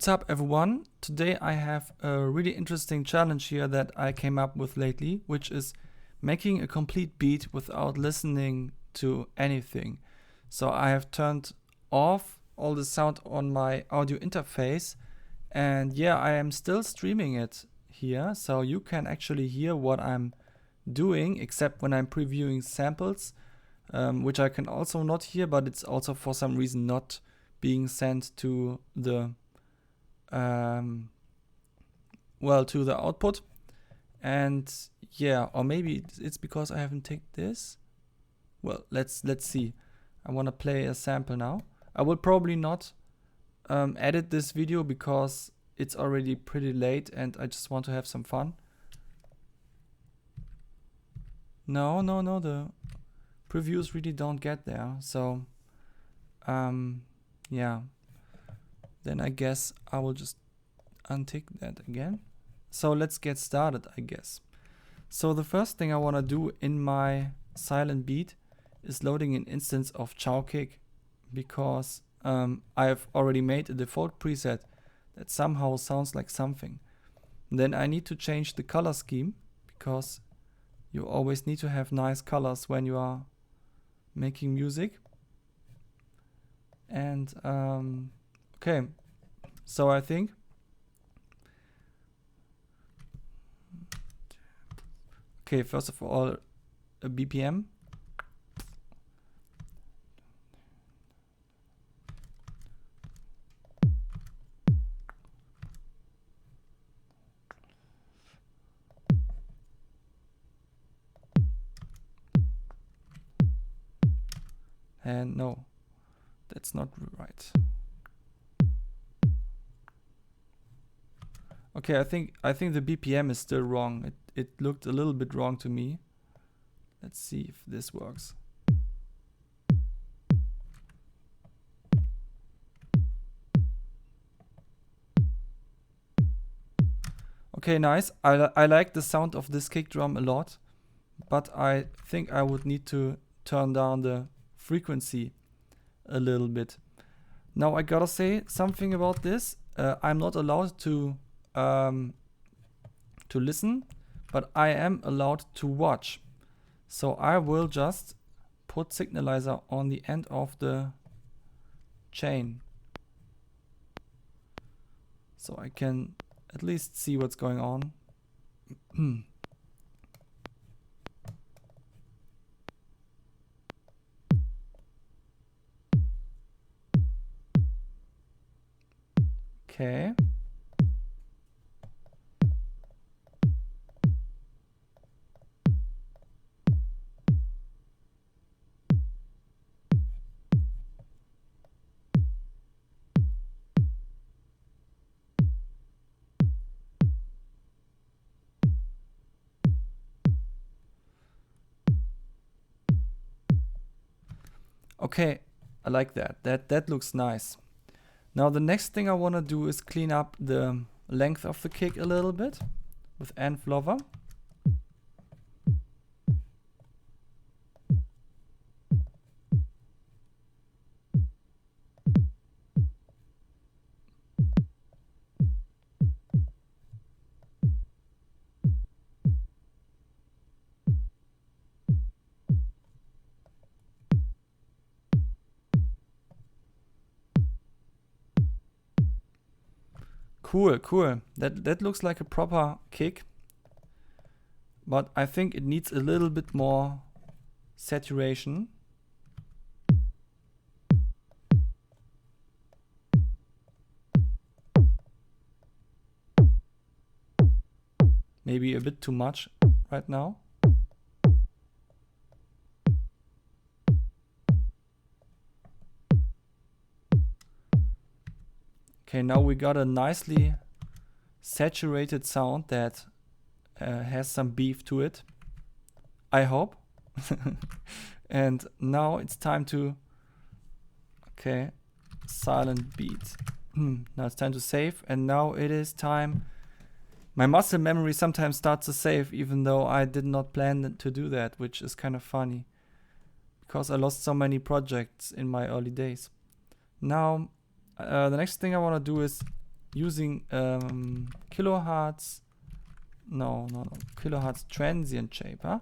What's up everyone? Today I have a really interesting challenge here that I came up with lately, which is making a complete beat without listening to anything. So I have turned off all the sound on my audio interface, and yeah, I am still streaming it here, so you can actually hear what I'm doing, except when I'm previewing samples, which I can also not hear, but it's also for some reason not being sent to the to the output. And yeah, or maybe it's because I haven't taken this. Well, let's see. I want to play a sample now. I will probably not edit this video because it's already pretty late and I just want to have some fun. No, the previews really don't get there. So yeah, then I guess I will just untick that again. So let's get started, I guess. So the first thing I want to do in my silent beat is loading an instance of chow kick, because I've already made a default preset that somehow sounds like something. And then I need to change the color scheme, because you always need to have nice colors when you are making music. And okay, so I think first of all, a BPM. And no, that's not right. Okay, I think the BPM is still wrong. It looked a little bit wrong to me. Let's see if this works. Okay, nice. I like the sound of this kick drum a lot, but I think I would need to turn down the frequency a little bit. Now I gotta say something about this. I'm not allowed to listen, but I am allowed to watch. So I will just put signalizer on the end of the chain, so I can at least see what's going on. Okay. Okay, I like that. That looks nice. Now the next thing I want to do is clean up the length of the kick a little bit with Enveloper. Cool. That looks like a proper kick, but I think it needs a little bit more saturation. Maybe a bit too much right now. Okay, now we got a nicely saturated sound that has some beef to it, I hope. And now it's time to, okay, silent beat. Now it's time to save, and now it is time. My muscle memory sometimes starts to save even though I did not plan to do that, which is kind of funny because I lost so many projects in my early days. Now the next thing I want to do is using kilohertz, kilohertz transient shape, huh?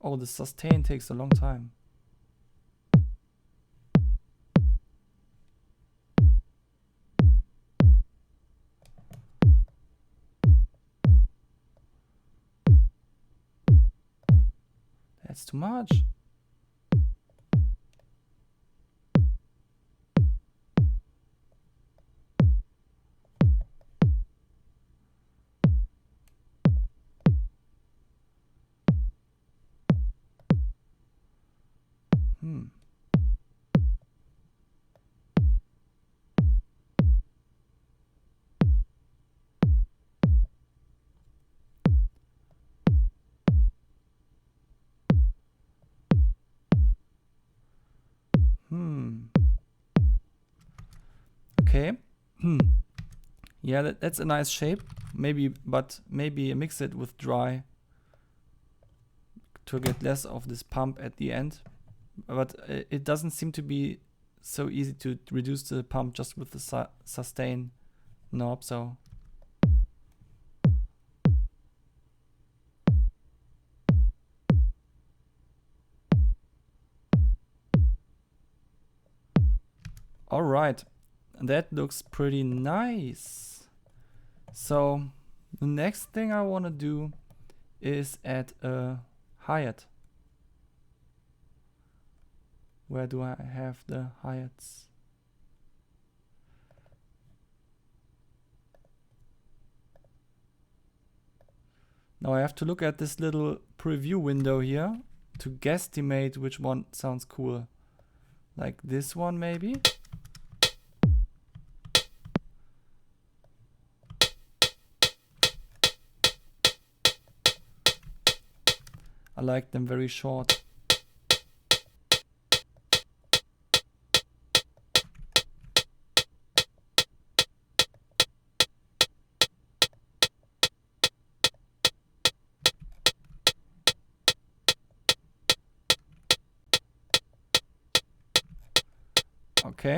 Oh, the sustain takes a long time. That's too much. Okay. Yeah, that's a nice shape. Maybe mix it with dry to get less of this pump at the end. But it doesn't seem to be so easy to reduce the pump just with the sustain knob. So all right, that looks pretty nice. So the next thing I want to do is add a hi-hat. Where do I have the hi-hats? Now I have to look at this little preview window here to guesstimate which one sounds cool. Like this one maybe? I like them very short. Okay.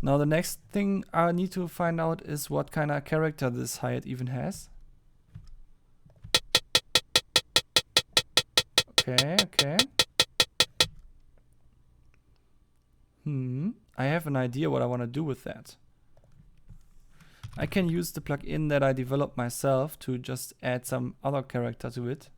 Now the next thing I need to find out is what kind of character this hi-hat even has. Okay. I have an idea what I want to do with that. I can use the plugin that I developed myself to just add some other character to it.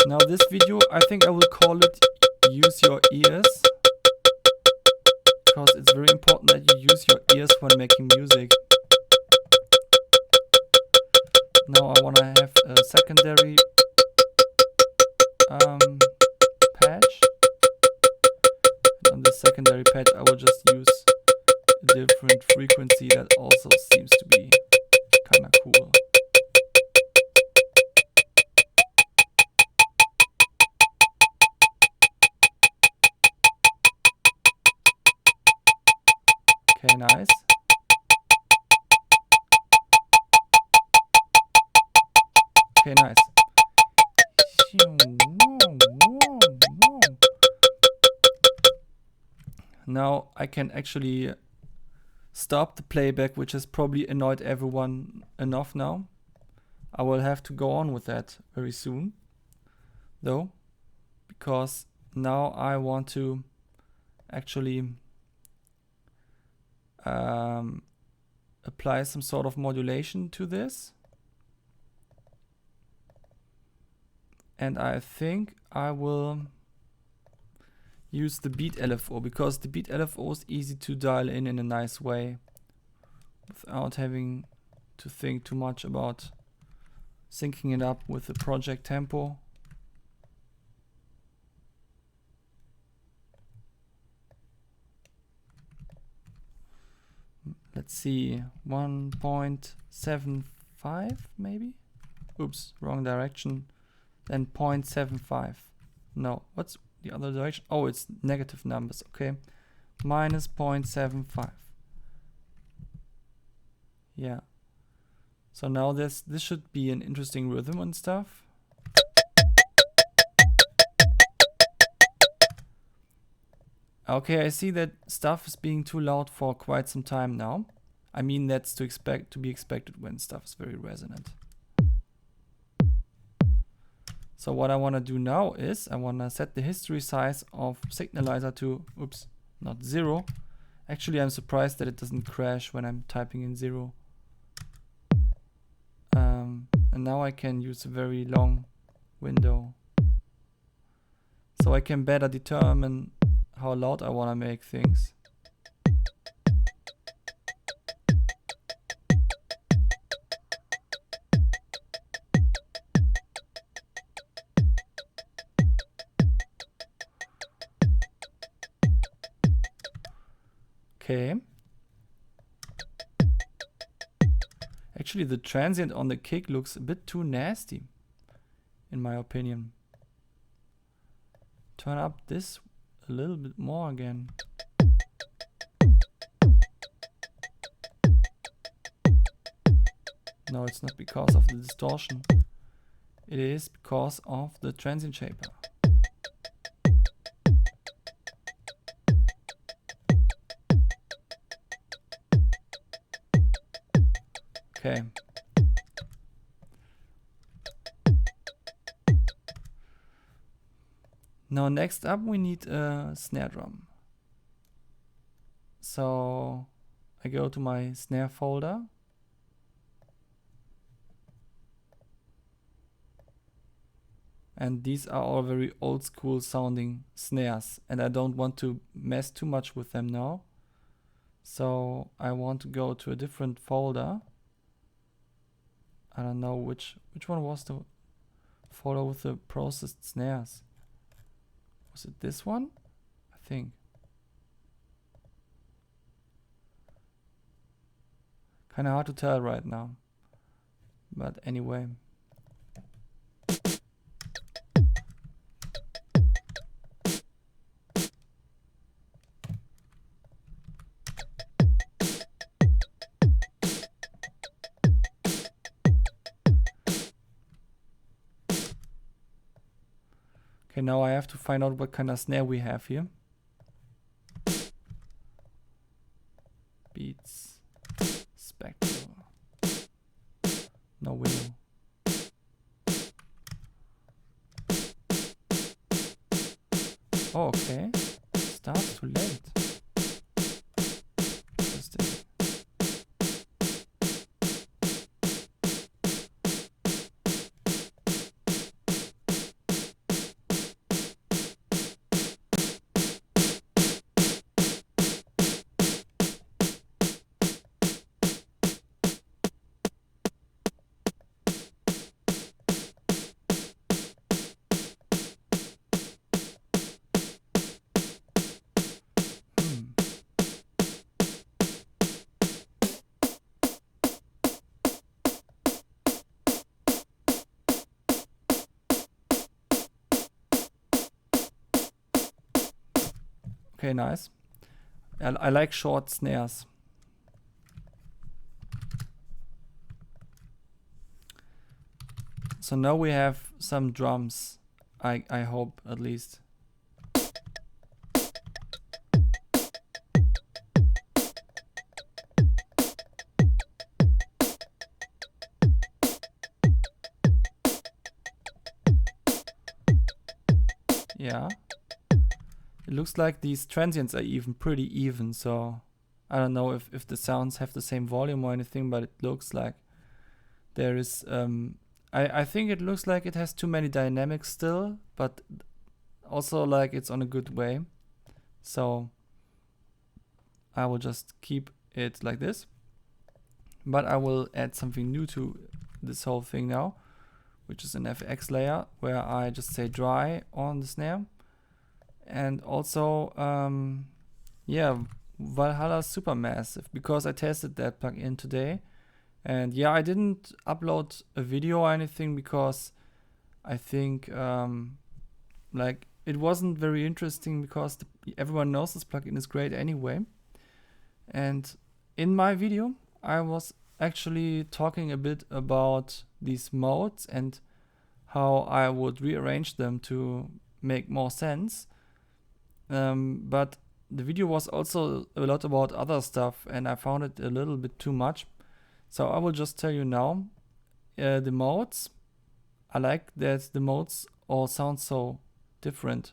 Now this video, I think I will call it Use Your Ears, because it's very important that you use your ears when making music. Now I want to have a secondary patch. And on this secondary patch I will just use a different frequency that also seems to be kind of cool. Okay, nice. Okay, nice. Now I can actually stop the playback, which has probably annoyed everyone enough now. I will have to go on with that very soon, though, because now I want to actually apply some sort of modulation to this. And I think I will use the beat LFO, because the beat LFO is easy to dial in a nice way without having to think too much about syncing it up with the project tempo. Let's see, 1.75 maybe? Oops, wrong direction. Then 0.75. No, what's the other direction? Oh, it's negative numbers, okay. Minus 0.75. Yeah. So now this should be an interesting rhythm and stuff. Okay, I see that stuff is being too loud for quite some time now. I mean, that's to be expected when stuff is very resonant. So what I want to do now is I want to set the history size of Signalizer to, oops, not 0. Actually, I'm surprised that it doesn't crash when I'm typing in 0. And now I can use a very long window. So I can better determine how loud I want to make things. Okay. Actually, the transient on the kick looks a bit too nasty, in my opinion. Turn up this a little bit more again. No, it's not because of the distortion. It is because of the transient shaper. Okay. Now next up we need a snare drum. So I go to my snare folder. And these are all very old school sounding snares, and I don't want to mess too much with them now. So I want to go to a different folder. I don't know which one was the folder with the processed snares. Was it this one? I think. Kinda hard to tell right now. But anyway. Okay, now I have to find out what kind of snare we have here. Beats, spectral, no window. Oh, okay, starts too late. Interesting. Okay, nice. I like short snares. So now we have some drums, I hope at least. Yeah. It looks like these transients are even pretty even, so I don't know if the sounds have the same volume or anything, but it looks like there is I think it looks like it has too many dynamics still, but also like it's on a good way. So I will just keep it like this, but I will add something new to this whole thing now, which is an FX layer where I just say dry on the snare. And also, yeah, Valhalla Supermassive, because I tested that plugin today. And yeah, I didn't upload a video or anything because I think like it wasn't very interesting because everyone knows this plugin is great anyway. And in my video, I was actually talking a bit about these modes and how I would rearrange them to make more sense. But the video was also a lot about other stuff and I found it a little bit too much. So I will just tell you now, the modes, I like that the modes all sound so different,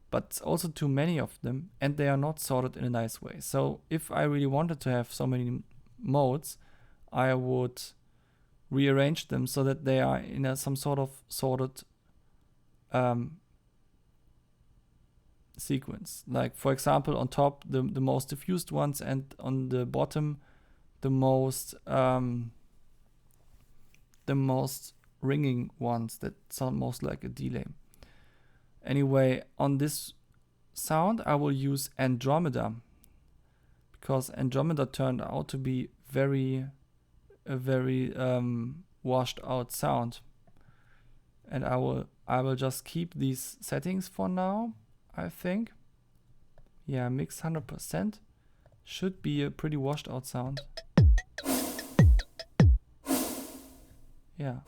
but also too many of them and they are not sorted in a nice way. So if I really wanted to have so many modes, I would rearrange them so that they are in some sort of sorted sequence. Like for example, on top the most diffused ones and on the bottom the most ringing ones that sound most like a delay. Anyway, on this sound I will use Andromeda because Andromeda turned out to be a very washed out sound, and I will just keep these settings for now. I think, yeah, mix 100% should be a pretty washed out sound. Yeah.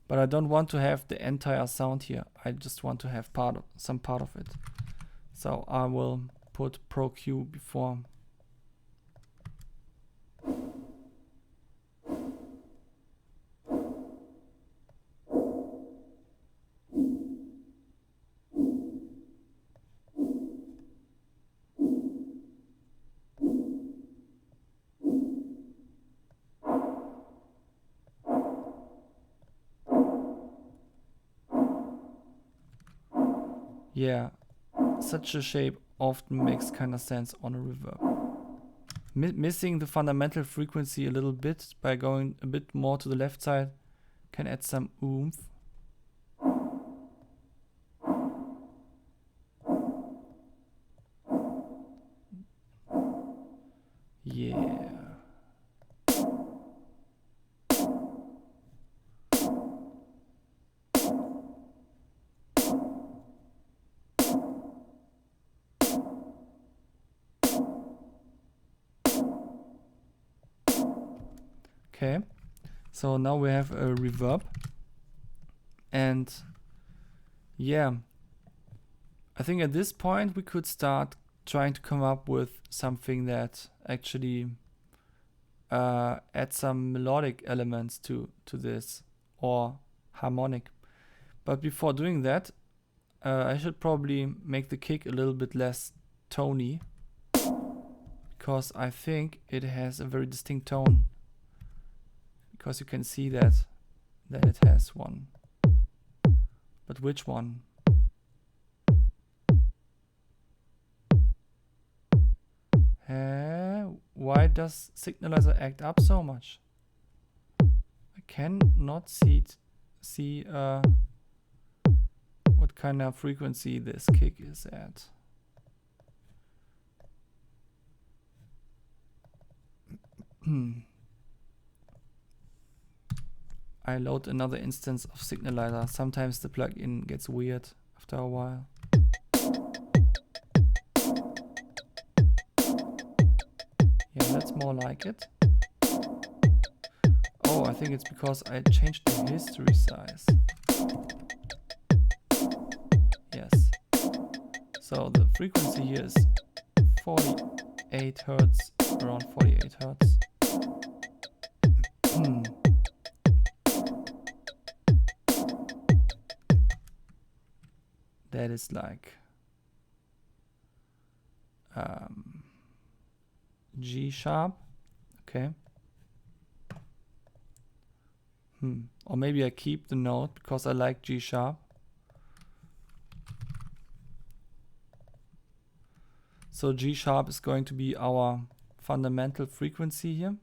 But I don't want to have the entire sound here. I just want to have some part of it. So I will put Pro Q before. Yeah, such a shape often makes kind of sense on a reverb. Missing the fundamental frequency a little bit by going a bit more to the left side can add some oomph. Yeah. Okay, so now we have a reverb, and yeah, I think at this point we could start trying to come up with something that actually adds some melodic elements to this, or harmonic. But before doing that, I should probably make the kick a little bit less tony, because I think it has a very distinct tone. Because you can see that it has one. But which one? Why does Signalizer act up so much? I cannot see what kind of frequency this kick is at. I load another instance of Signalizer. Sometimes the plugin gets weird after a while. Yeah, that's more like it. Oh, I think it's because I changed the history size. Yes. So the frequency here is 48 Hertz, around 48 Hertz. That is like G sharp, okay. Or maybe I keep the note because I like G sharp. So G sharp is going to be our fundamental frequency here.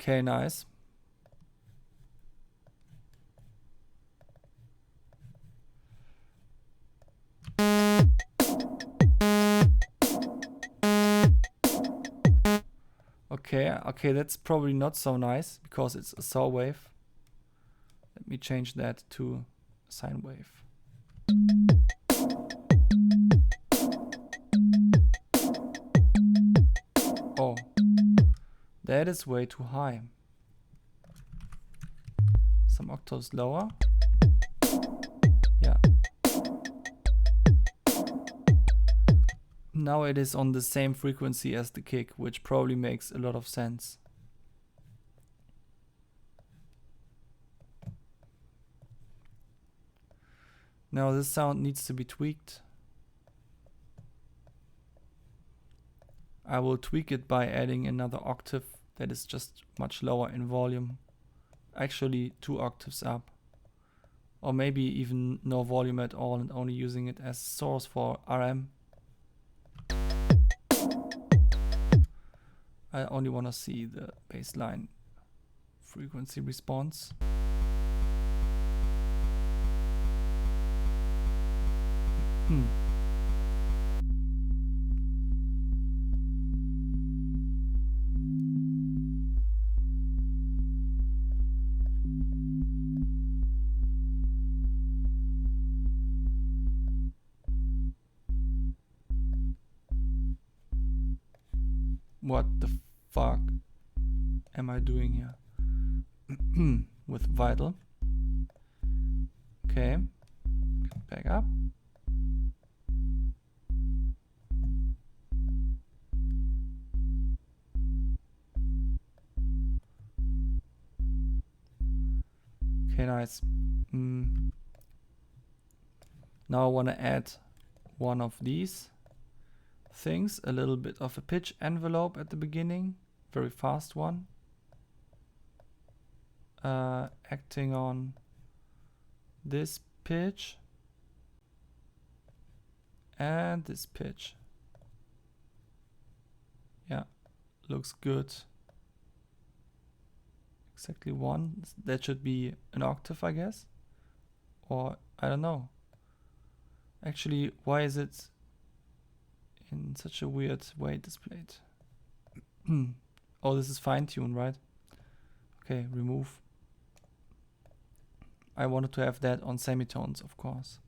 Okay, nice. Okay, that's probably not so nice because it's a saw wave. Let me change that to a sine wave. Oh, that is way too high. Some octaves lower. Yeah. Now it is on the same frequency as the kick, which probably makes a lot of sense. Now this sound needs to be tweaked. I will tweak it by adding another octave that is just much lower in volume. Actually 2 octaves up. Or maybe even no volume at all and only using it as source for RM. I only want to see the baseline frequency response. What the fuck am I doing here? With vital. Okay, back up. Okay, nice. Now I want to add one of these things, a little bit of a pitch envelope at the beginning, very fast one. Acting on this pitch and this pitch. Yeah, looks good. Exactly one. That should be an octave, I guess. Or I don't know. Actually, why is it in such a weird way displayed? Oh, this is fine-tuned, right? Okay, remove. I wanted to have that on semitones, of course.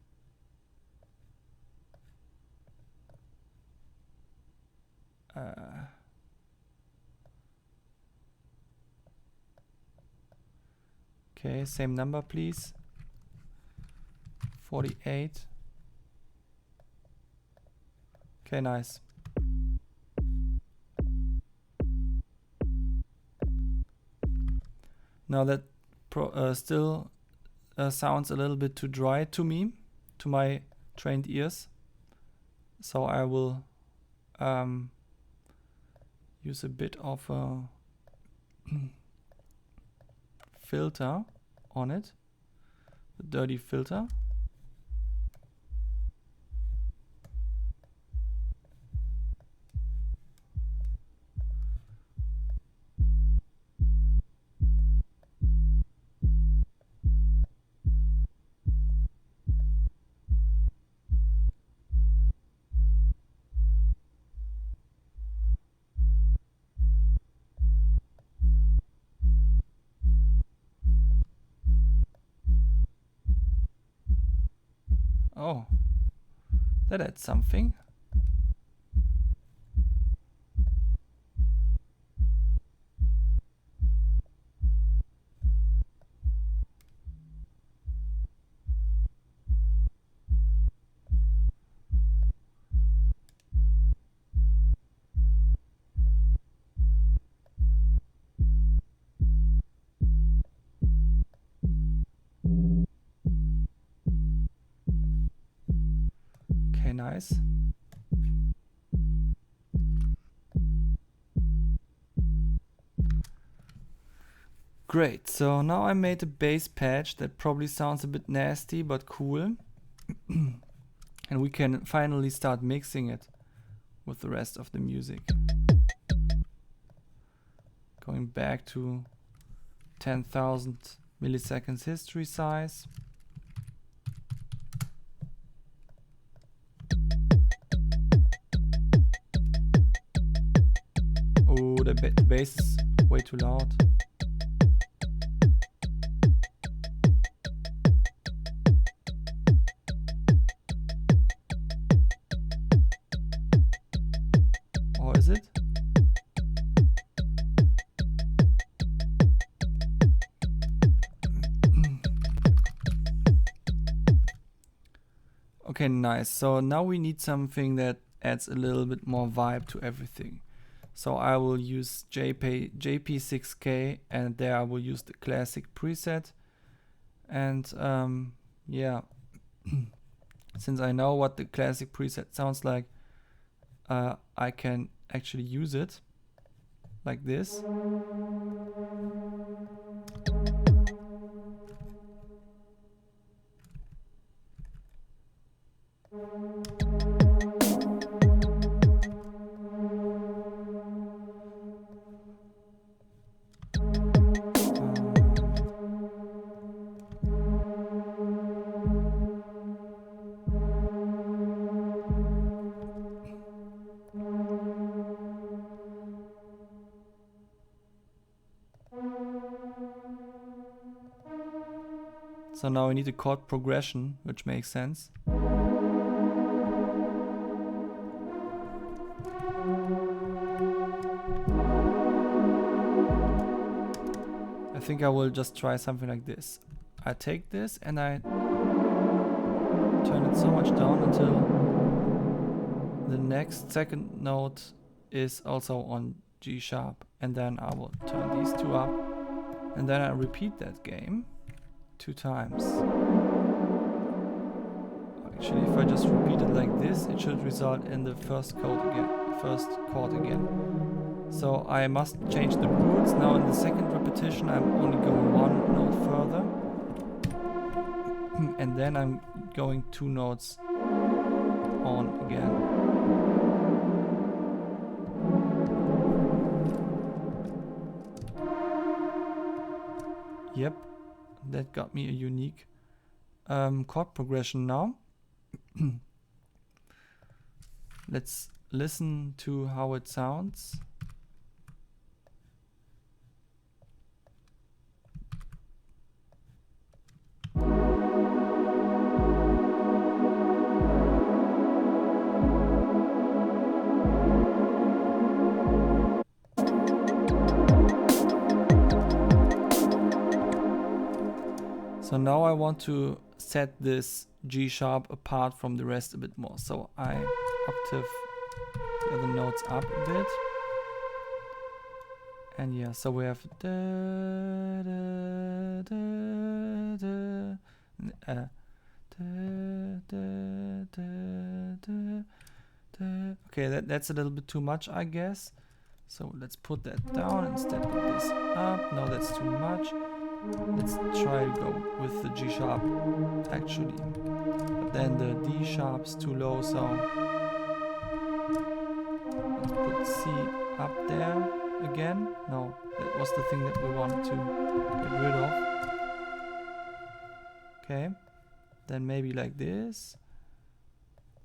Okay, same number, please. 48. Okay, nice. Now that still sounds a little bit too dry to me, to my trained ears. So I will use a bit of a filter on it, a dirty filter. Oh, that adds something. Okay, nice. Great, so now I made a bass patch that probably sounds a bit nasty but cool. And we can finally start mixing it with the rest of the music. Going back to 10,000 milliseconds history size. Oh, the bass is way too loud. Or is it? Okay, nice. So now we need something that adds a little bit more vibe to everything. So I will use JP6K, and there I will use the classic preset. And yeah, since I know what the classic preset sounds like, I can actually use it like this. So now we need a chord progression, which makes sense. I think I will just try something like this. I take this and I turn it so much down until the next second note is also on G sharp, and then I will turn these two up, and then I repeat that game 2 times. Actually, if I just repeat it like this, it should result in the first chord again. So I must change the rules. Now in the second repetition I'm only going 1 note further, and then I'm going 2 notes on again. Yep, that got me a unique chord progression now. Let's listen to how it sounds. So now I want to set this G sharp apart from the rest a bit more. So I octave the other notes up a bit. And yeah, so we have da, da, da, da, da, da, da, da. Okay, that's a little bit too much, I guess. So let's put that down instead, put this up. No, that's too much. Let's try to go with the G sharp actually, but then the D sharp's too low, so let's put C up there again. No, that was the thing that we wanted to get rid of. Okay, then maybe like this,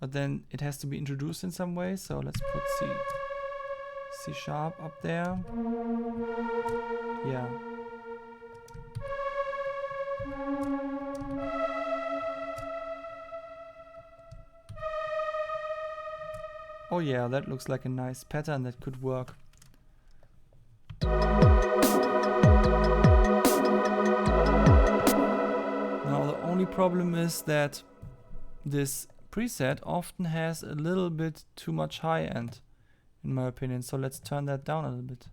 but then it has to be introduced in some way, so let's put C sharp up there. Yeah. Oh yeah, that looks like a nice pattern that could work. Now the only problem is that this preset often has a little bit too much high end, in my opinion, so let's turn that down a little bit.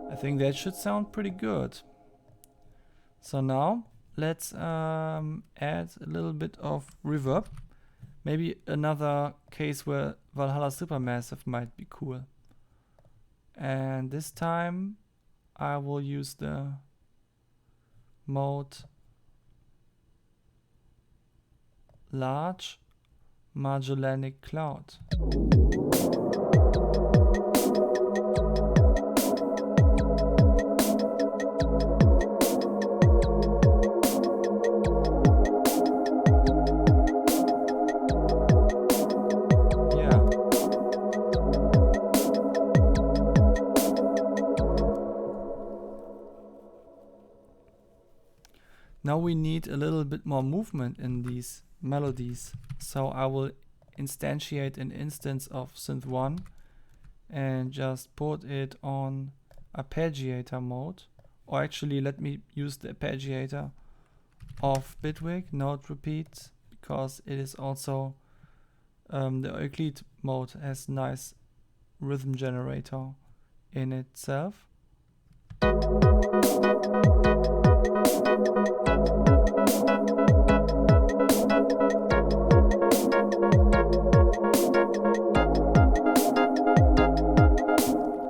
I think that should sound pretty good. So now let's add a little bit of reverb. Maybe another case where Valhalla Supermassive might be cool. And this time I will use the mode Large Magellanic Cloud. Now we need a little bit more movement in these melodies. So I will instantiate an instance of synth1 and just put it on arpeggiator mode. Or actually let me use the arpeggiator of Bitwig, note repeat, because it is also the Euclid mode has nice rhythm generator in itself.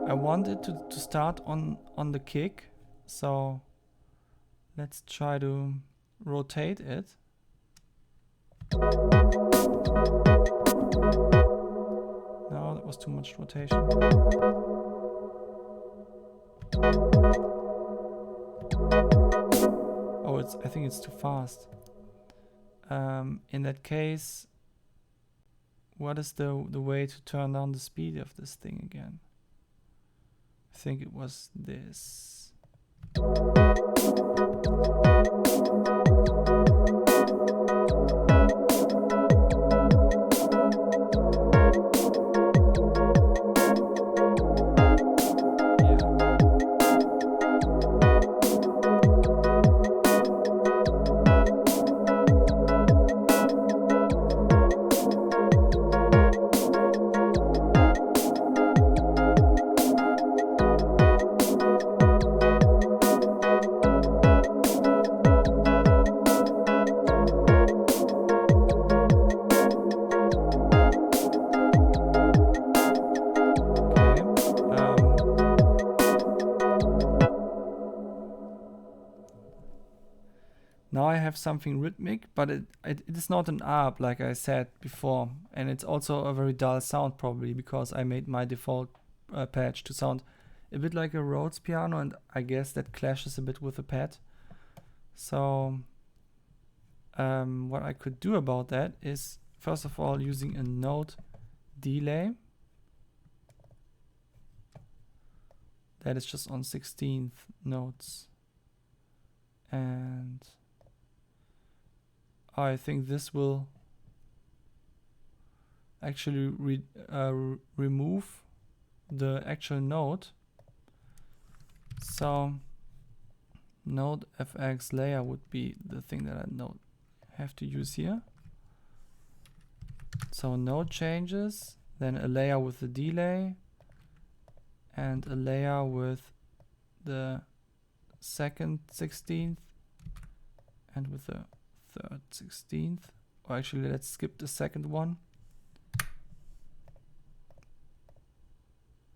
I want it to start on the kick, so let's try to rotate it. No, that was too much rotation. Oh, I think it's too fast. In that case, what is the way to turn down the speed of this thing again? I think it was this. Now I have something rhythmic, but it is not an ARP like I said before, and it's also a very dull sound probably because I made my default patch to sound a bit like a Rhodes piano, and I guess that clashes a bit with the pad. So what I could do about that is first of all using a note delay that is just on 16th notes, and I think this will actually remove the actual note. So node FX layer would be the thing that I have to use here. So node changes, then a layer with the delay, and a layer with the second 16th, and with the third 16th. Or actually, let's skip the second one.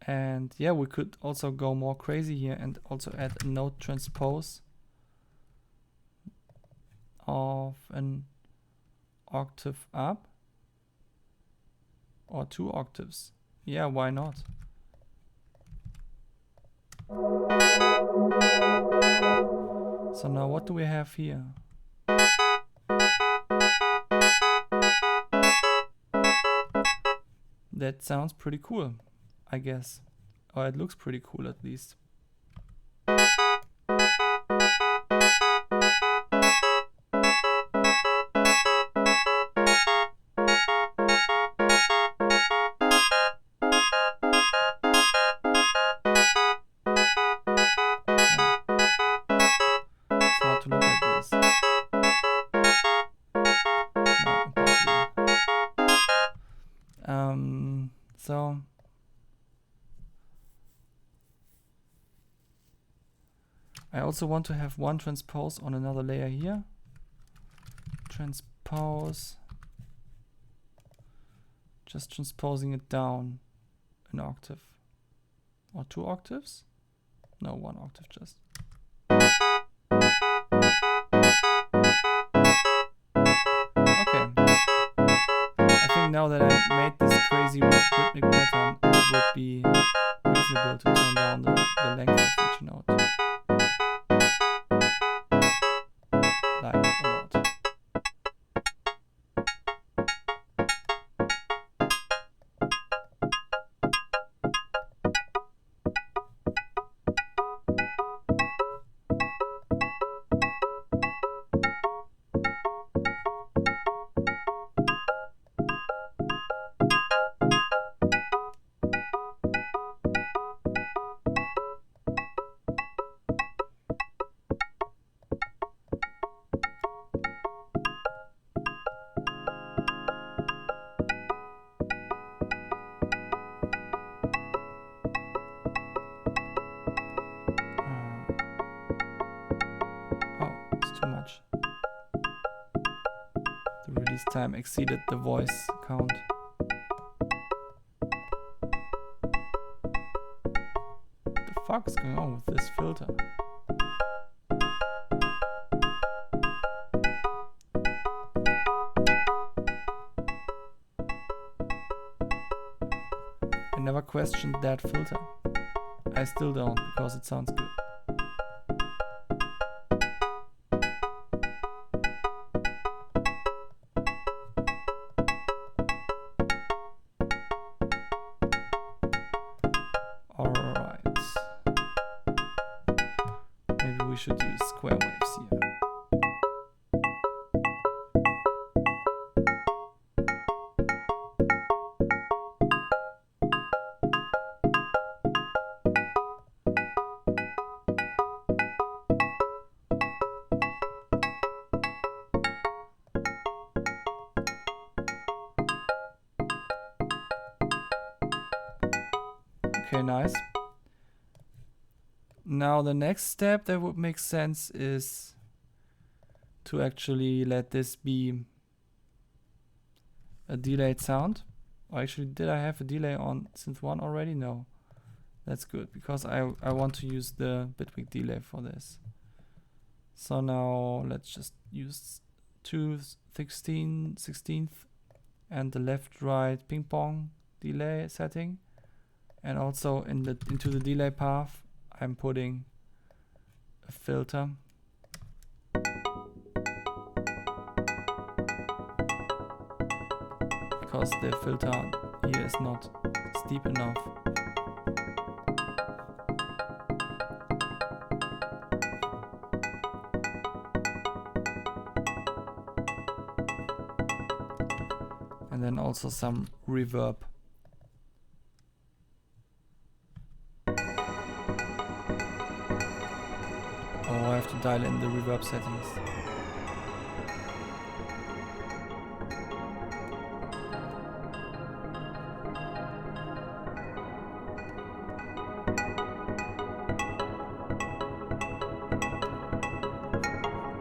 And yeah, we could also go more crazy here and also add a node transpose of an octave up? Or 2 octaves? Yeah, why not? So now what do we have here? That sounds pretty cool, I guess. Or it looks pretty cool at least. To look at this. No, impossible. So I also want to have one transpose on another layer here. Transpose, just transposing it down an octave or 2 octaves. No, 1 octave just. Okay. I think now that I made this crazy rhythmic pattern, it would be reasonable to turn down the length of each note. Like a lot. Too much. The release time exceeded the voice count. What the fuck is going on with this filter? I never questioned that filter. I still don't, because it sounds good. We should use square waves here. Okay, nice. Now the next step that would make sense is to actually let this be a delayed sound. Or actually, did I have a delay on synth 1 already? No. That's good, because I want to use the Beatmaker delay for this. So now let's just use 2/16th and the left-right ping-pong delay setting. And also into the delay path, I'm putting a filter. Because the filter here is not steep enough. And then also some reverb. Oh, I have to dial in the reverb settings.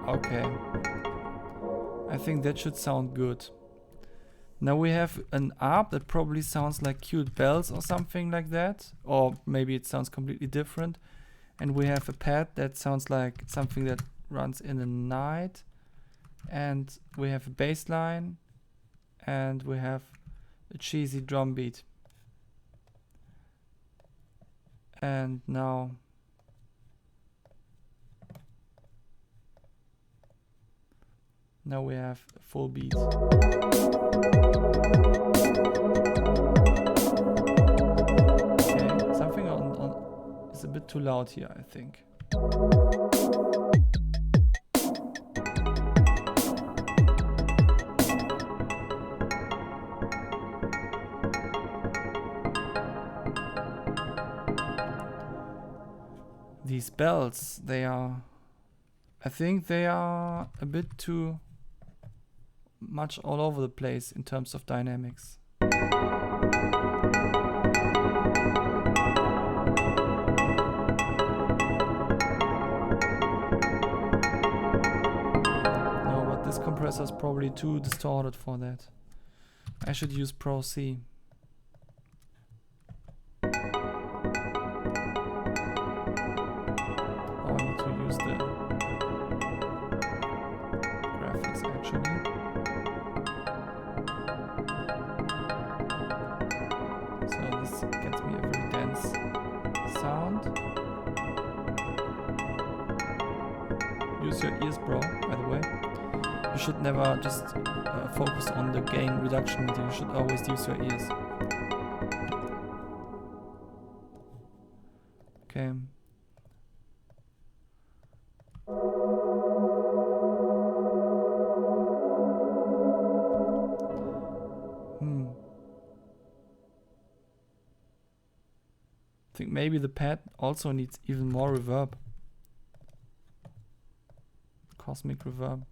Okay. I think that should sound good. Now we have an ARP that probably sounds like cute bells or something like that. Or maybe it sounds completely different. And we have a pad that sounds like something that runs in the night. and we have a bass line, and we have a cheesy drum beat. And now we have a full beat. Okay, something on is a bit too loud here, I think. These bells, I think they are a bit too much all over the place in terms of dynamics. No, but this compressor is probably too distorted for that. I should use Pro C. Use your ears, bro, by the way. You should never just focus on the gain reduction meter. You should always use your ears. Okay. I think maybe the pad also needs even more reverb. Cosmic reverb.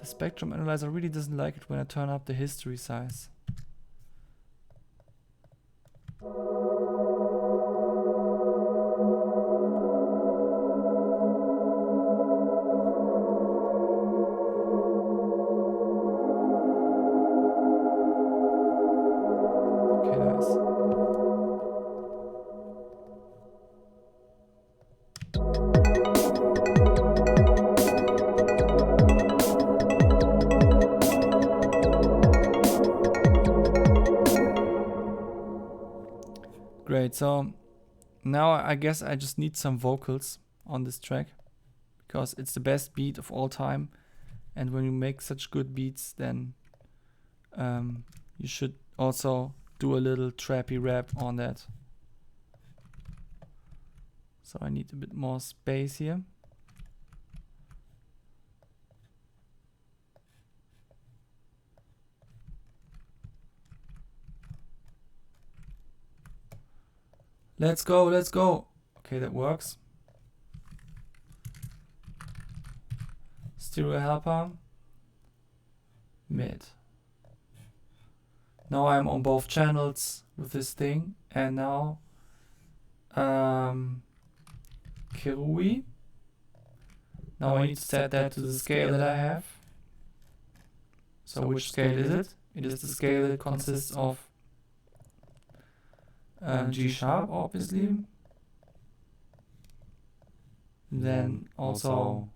Spectrum analyzer really doesn't like it when I turn up the history size. Okay, nice. Great, so now I guess I just need some vocals on this track because it's the best beat of all time, and when you make such good beats, then you should also do a little trappy rap on that. So I need a bit more space here. Let's go, let's go. Okay, that works. Stereo helper. Mid. Now I'm on both channels with this thing, and now GUI. Now I need to set that to the scale that I have. So which scale is it? It is the scale that consists of G sharp, obviously. Then also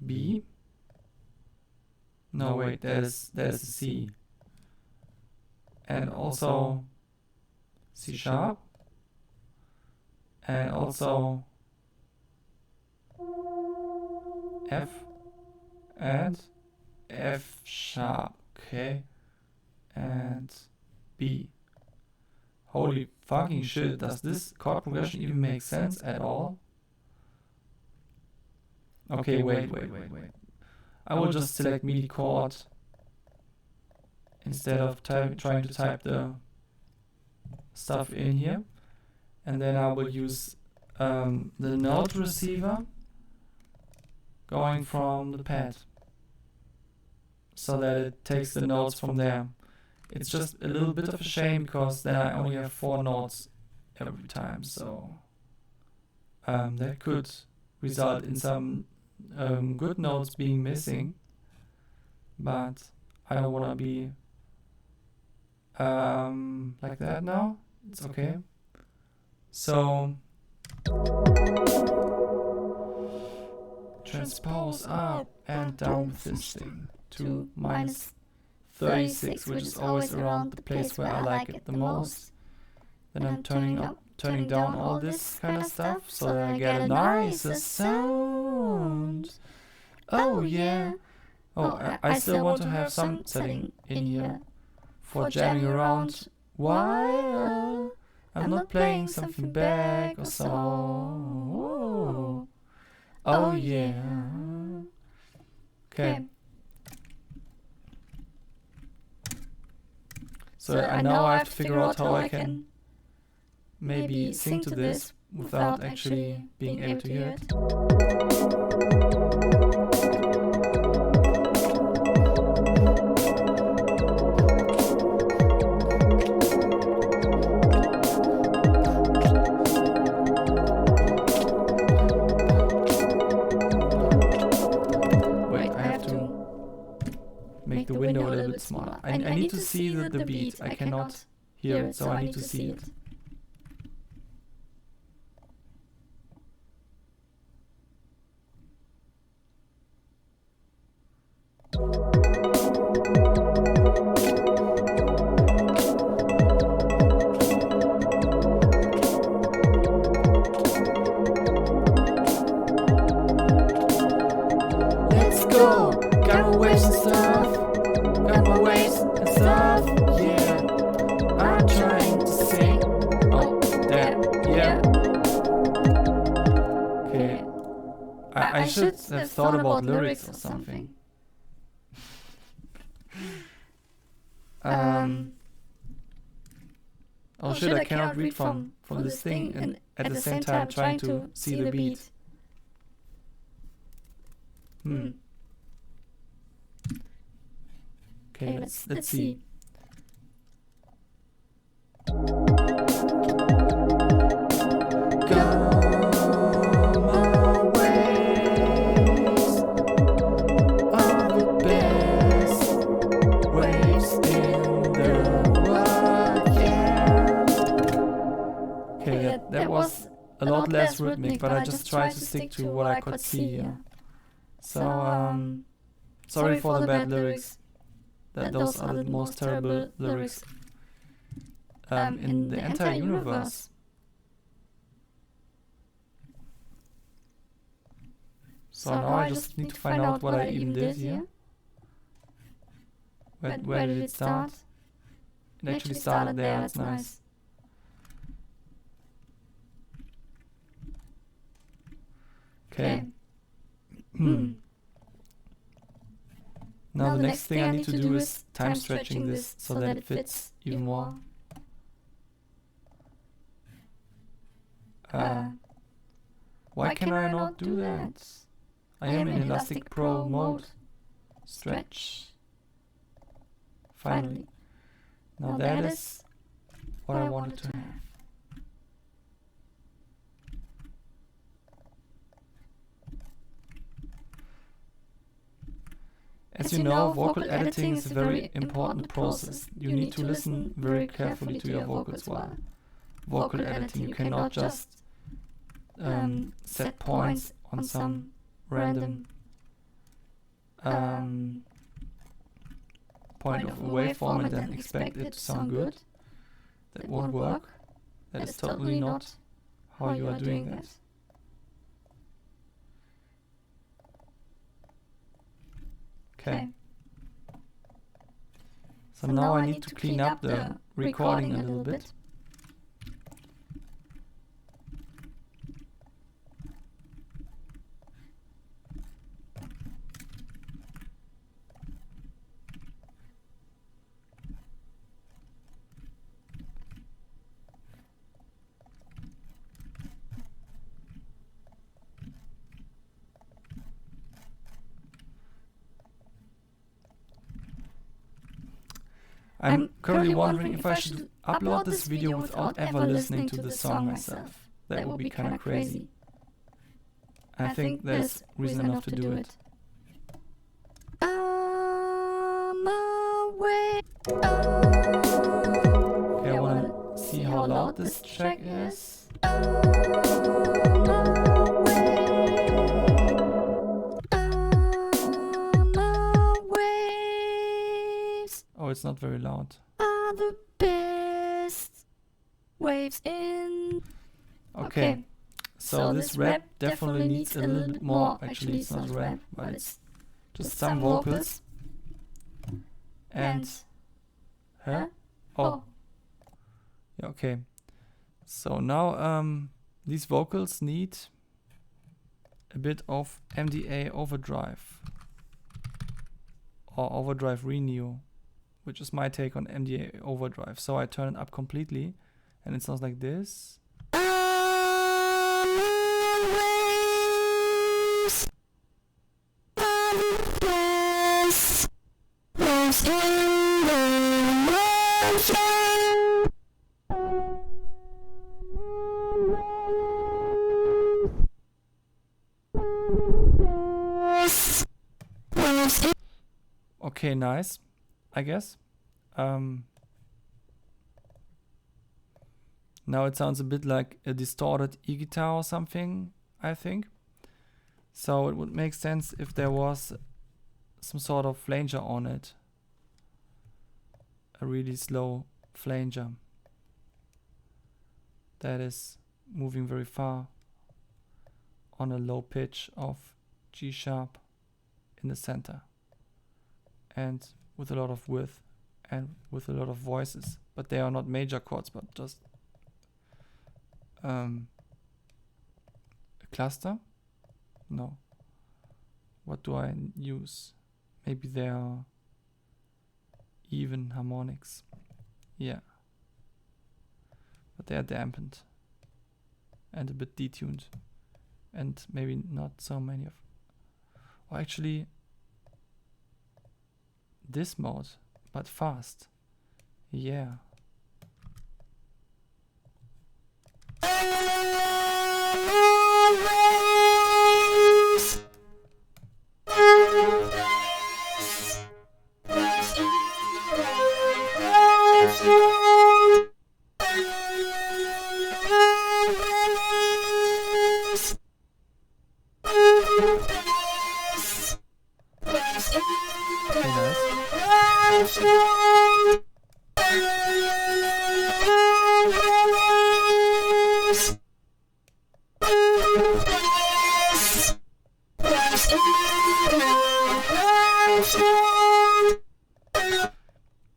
B. No, wait, there's a C. And also C sharp. And also F and F sharp. Okay. And B. Holy fucking shit, does this chord progression even make sense at all? Okay, wait. I will just select MIDI chord instead of trying to type the stuff in here. And then I will use the note receiver, going from the pad, so that it takes the notes from there. It's just a little bit of a shame because then I only have 4 notes every time, so that could result in some good notes being missing, but I don't want to be like that now. It's okay. So transpose up and down with this thing to -36, which is always around the place where I like it the most. Then I'm turning down all this kind of stuff so that I get a nicer sound. Oh yeah. Oh, I still want to have some setting in here for jamming around while I'm not playing something back or so. Oh yeah. Okay. So I know I have to figure out how I can maybe sing to this without actually being able to hear it. Make the window a little bit smaller. I need to see the beat. I cannot hear it, so I need to see it. Let's go! Got my waves and stuff. Got my waves and stuff. Yeah. I'm trying to sing. Oh, that. Yeah. Okay. I should have thought about lyrics or something. Oh shit, I cannot read from this thing and at the same time trying to see the beat. Okay, let's see. That was a lot less rhythmic, but I just tried to stick to what I could see here. So, sorry for the bad lyrics. Those are the most terrible lyrics in the entire universe. So now I just need to find out what I even did here. Where did it start? It actually started there, that's nice. Okay. Now the next thing I need to do is time stretching this so that it fits even more. Why can I not do that? I am in Elastic Pro mode. Stretch. Finally. Now that is what I wanted to have. As you know, vocal editing is a very important process. You need to listen very carefully to your vocals while vocal editing. You cannot just set points on some random point of a waveform and then expect it to sound good. That won't work. That is totally not how you are doing that. Okay. So now I need to clean up the recording a little bit. I'm currently wondering if I should upload this video without ever listening to the song myself. That would be kinda crazy. I think there's reason enough to do it. Okay, I wanna see how loud this track is. Oh, it's not very loud. Are the best waves in. Okay. So this rap definitely needs a little bit more. Actually, it's not rap, but it's just some vocals. And huh? Oh. Yeah, okay. So now these vocals need a bit of MDA overdrive or overdrive renew, which is my take on MDA overdrive. So I turn it up completely and it sounds like this. Okay, nice, I guess. Now it sounds a bit like a distorted e-guitar or something, I think. So it would make sense if there was some sort of flanger on it. A really slow flanger that is moving very far on a low pitch of G sharp in the center and with a lot of width and with a lot of voices, but they are not major chords but just a cluster. No, what do I use? Maybe they are even harmonics. Yeah, but they are dampened and a bit detuned and maybe not so many of, or actually this mode but fast. Yeah.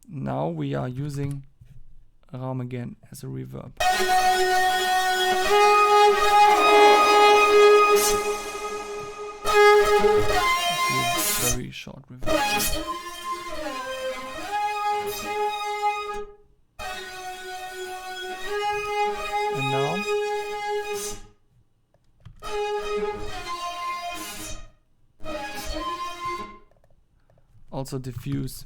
Now we are using Raum again as a reverb. Very short reverb. And now also diffuse.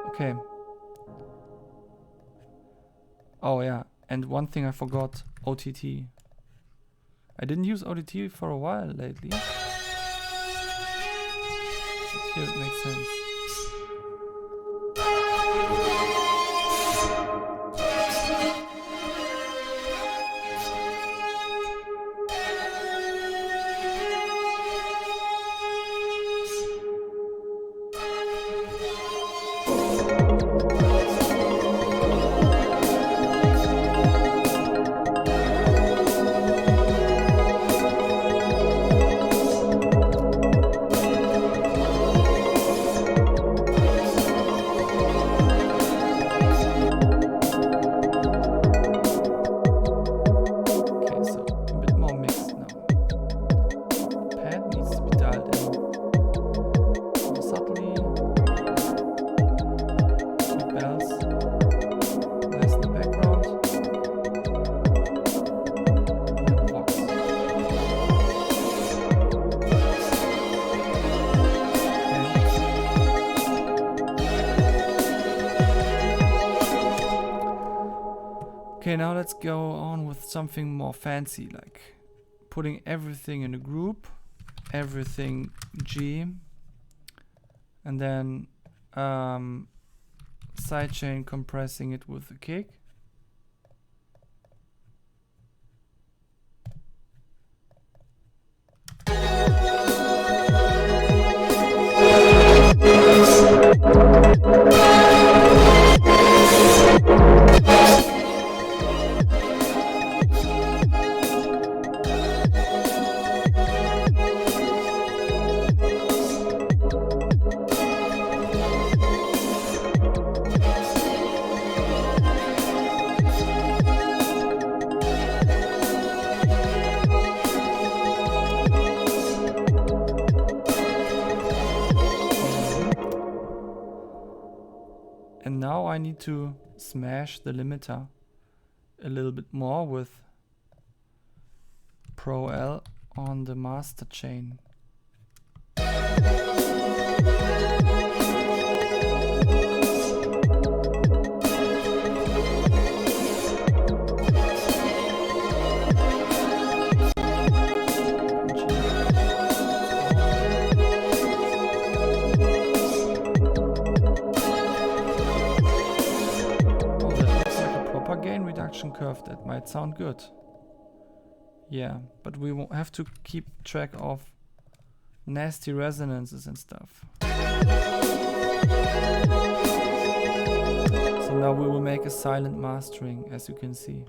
Okay. Oh yeah, and one thing I forgot, OTT. I didn't use OTT for a while lately. But here it makes sense. Okay, now let's go on with something more fancy, like putting everything in a group, everything G, and then sidechain compressing it with a kick. And now I need to smash the limiter a little bit more with Pro L on the master chain. Curve. That might sound good. Yeah, but we won't have to keep track of nasty resonances and stuff. So now we will make a silent mastering, as you can see.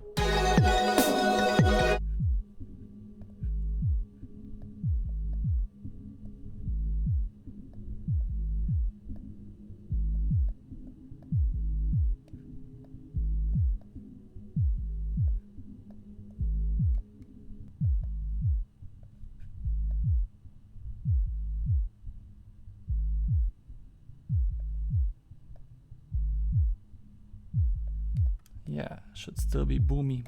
Yeah, should still be boomy.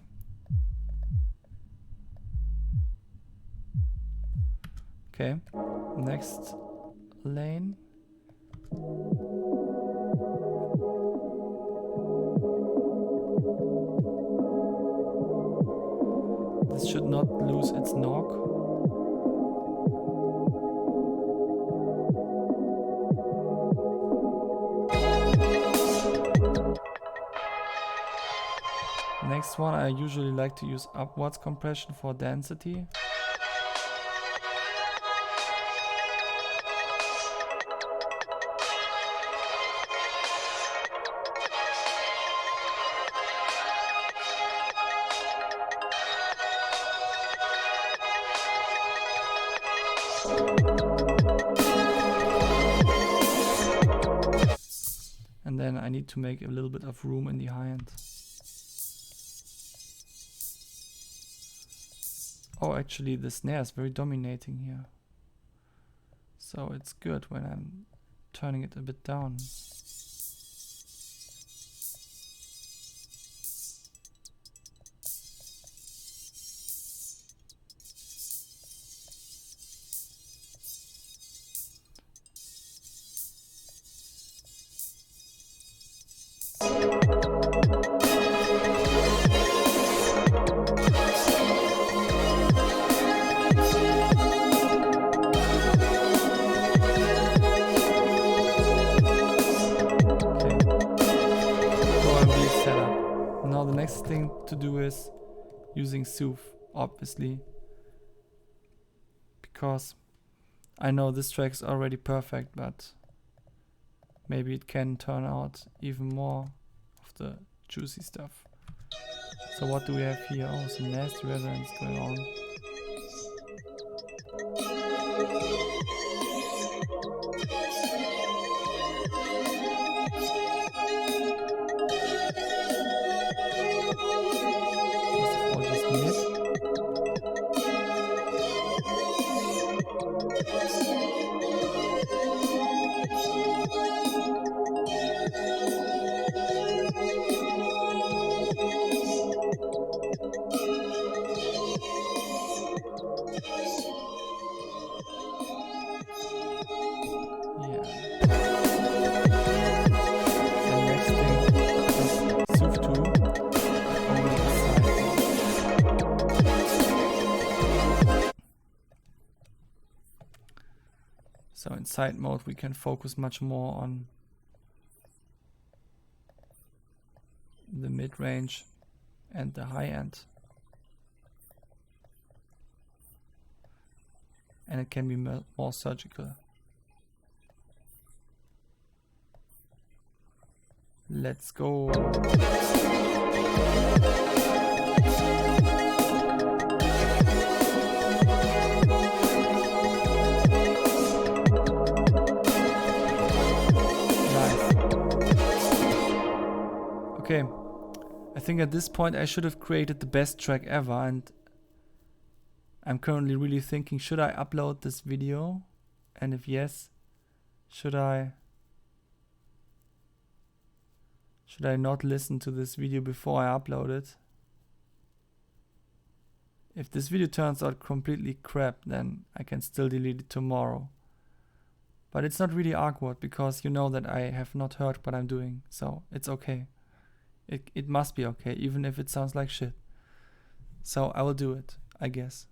Okay, next lane. This should not lose its knock. Next one, I usually like to use upwards compression for density. And then I need to make a little bit of room in the high end. Oh, actually the snare is very dominating here. So it's good when I'm turning it a bit down. Thing to do is using Soothe, obviously, because I know this track is already perfect, but maybe it can turn out even more of the juicy stuff. So what do we have here? Oh, some nasty resonance going on. So in side mode we can focus much more on the mid-range and the high end. And it can be more surgical. Let's go. Okay, I think at this point I should have created the best track ever, and I'm currently really thinking, should I upload this video? And if yes, should I not listen to this video before I upload it? If this video turns out completely crap, then I can still delete it tomorrow. But it's not really awkward because you know that I have not heard what I'm doing, so it's okay. It must be okay, even if it sounds like shit. So I will do it, I guess.